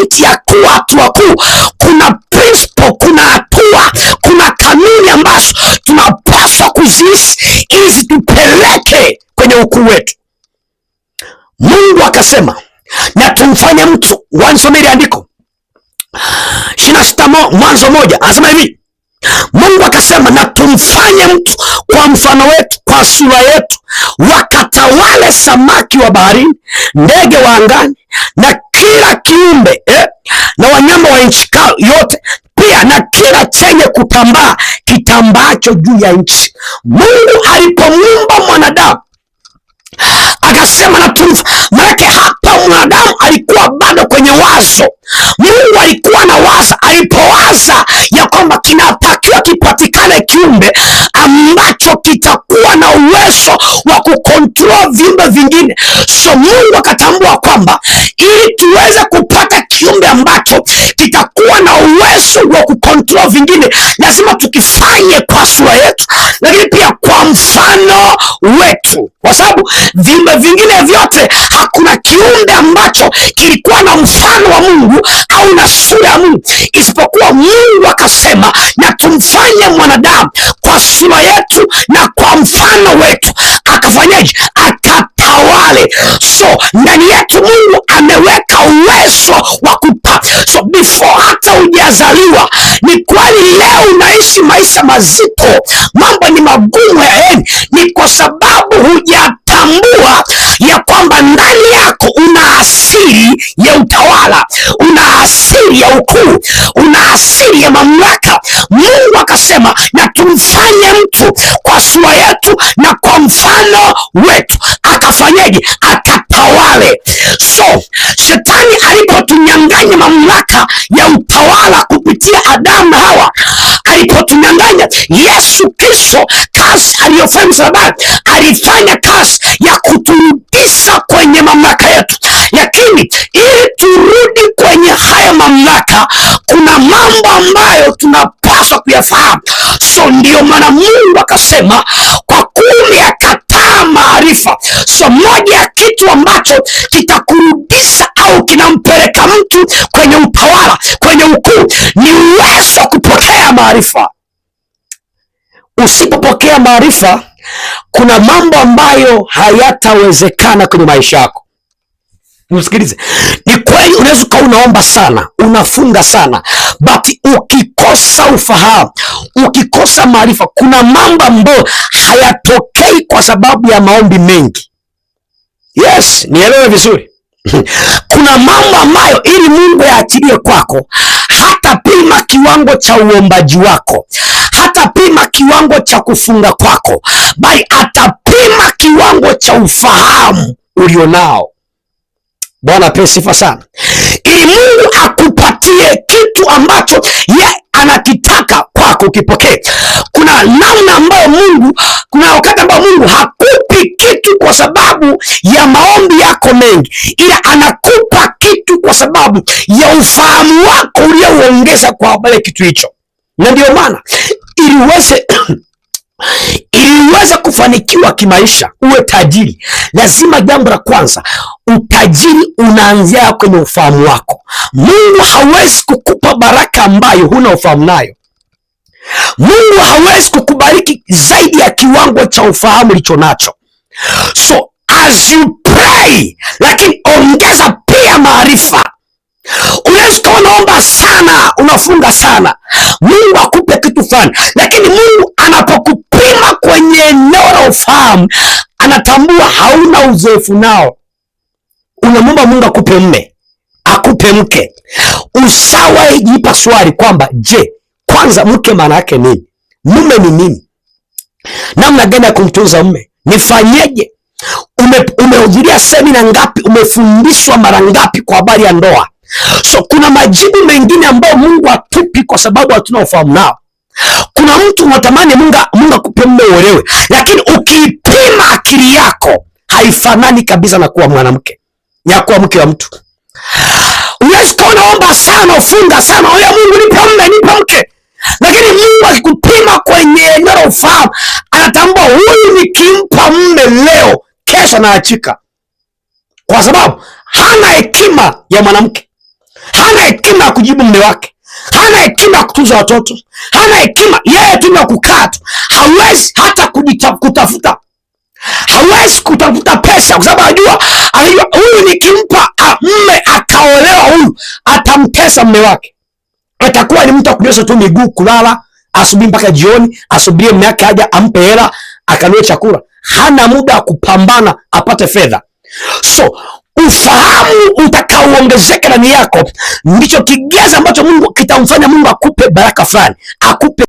pointi ya kuwa hatua kuu, kuna principle, kuna hatua, kuna kanuni ambazo tunapaswa kuziishi ili zitupeleke kwenye ukuu wetu. Mungu akasema na tumfanye mtu. Wanisomeni andiko 26 Mwanzo 1, anasema hivi, Mungu akasema na tumfanye mtu kwa mfano wetu, kwa sura yetu, wakatawale samaki wa baharini, ndege wa angani, na kila kiumbe na wanyama wa nchi yote, pia na kila chenye kutambaa kitambaacho juu ya nchi. Mungu alipomuumba mwanadamu akasema na maana hapa mwanadamu alikuwa bado kwenye wazo. Mungu alikuwa na waza, alipowaza ya kwamba kinatakiwa kipatikane kiumbe ambacho kitakuwa na uwezo wa kukontrol viumbe vingine. So Mungu akatambua kwamba ili tuweze kupata kiumbe ambacho kitakuwa na uwezo wa kukontrol vingine, lazima tukifanye kwa sura yetu, lakini pia kwa mfano wetu, kwa sababu viumbe vingine vyote, hakuna kiumbe ambacho kilikuwa na mfano wa Mungu au na sura ya Mungu isipokuwa Mungu akasema na tumfanye mwanadamu kwa sura yetu na kwa mfano wetu. Akafanyaje? Akatawale. So ndani yetu Mungu ameweka uwezo wa so before hata hujazaliwa, ni kweli leo unaishi maisha mazito, mambo ni magumu ni kwa sababu hujatambua ya kwamba ndani yako una asili ya utawala, una asili ya ukuu, una asili ya mamlaka. Mungu akasema na tumfanye mtu kwa sura yetu na kwa mfano wetu. Akafanyaje? Akatawale. So shetani alipotunyang'anya mamlaka ya utawala kupitia Adamu na Hawa, alipotunyang'anya, Yesu Kristo kazi aliyofanya msalabani, alifanya kazi ya kuturudisha kwenye mamlaka yetu. Lakini ili turudi kwenye haya mamlaka, kuna mambo ambayo tunapaswa kuyafahamu. So ndio maana Mungu akasema kwa kuwa akataa maarifa. So moja ya kitu ambacho kitakurudisha au kinampeleka mtu kwenye utawala, kwenye ukuu, ni uwezo wa kupokea maarifa. Usipopokea maarifa, kuna mambo ambayo hayatawezekana kwenye maisha yako. Msikilize, ni kweli unaweza kuwa unaomba sana, unafunga sana, but ukikosa ufahamu, ukikosa maarifa, kuna mambo ambayo hayatokei kwa sababu ya maombi mengi. Yes, nielewe vizuri. Kuna mambo ambayo ili Mungu yaachilie kwako, hata pima kiwango cha uombaji wako, hata pima kiwango cha kufunga kwako, bali atapima kiwango cha ufahamu ulionao. Bwana apewe sifa sana. Ili Mungu akupatie kitu ambacho ye anakitaka kwako ukipokee. Kuna namna ambayo kuna wakati ambao Mungu hakupi kitu kwa sababu ya maombi yako mengi, ila anakupa kitu kwa sababu ya ufahamu wako uliouongeza kwa habari kitu hicho. Na ndio maana ili uweze kufanikiwa kimaisha, uwe tajiri, lazima jambo la kwanza, utajiri unaanzia kwenye ufahamu wako. Mungu hawezi kukupa baraka ambayo huna ufahamu nayo. Mungu hawezi kukubariki zaidi ya kiwango cha ufahamu ulicho nacho. So as you pray, lakini ongeza pia maarifa. Unaweza kuwa unaomba sana, unafunga sana, Mungu akupe kitu fulani, lakini Mungu anapokupima kwenye eneo la ufahamu, anatambua hauna uzoefu nao. Unamwomba Mungu akupe mume, akupe mke, ushawahi jipa swali kwamba je, kwanza mke maana yake nini? Mume ni nini? Namna gani ya kumtunza mume? Nifanyeje? Umehudhuria semina ngapi? Umefundishwa mara ngapi kwa habari ya ndoa? So kuna majibu mengine ambayo Mungu atupi kwa sababu hatuna ufahamu nao. Kuna mtu unatamani Mungu akupe mume uolewe, lakini ukipima akili yako haifanani kabisa na kuwa mwanamke, ya kuwa mke wa mtu. Unaweza kuwa unaomba sana, ufunga sana, oya Mungu nipe mume, nipe mke, lakini Mungu akikupima kwenye eneo la ufahamu, anatambua huyu nikimpa mume leo, kesho anaachika, kwa sababu hana hekima ya mwanamke, hana hekima ya kujibu mume wake, hana hekima ya kutunza watoto, hana hekima, yeye tu na kukaa tu. Hawezi hata kutafuta, hawezi kutafuta pesa, kwa sababu anajua huyu nikimpa mume akaolewa, huyu atamtesa mume wake. Atakuwa ni mtu akunyosha tu miguu, kulala asubuhi mpaka jioni, asubirie mume wake aje ampe hela akanunue chakula. Hana muda wa kupambana apate fedha. So ufahamu utakaoongezeka ndani yako ndicho kigezo ambacho Mungu kitamfanya Mungu akupe baraka fulani, akupe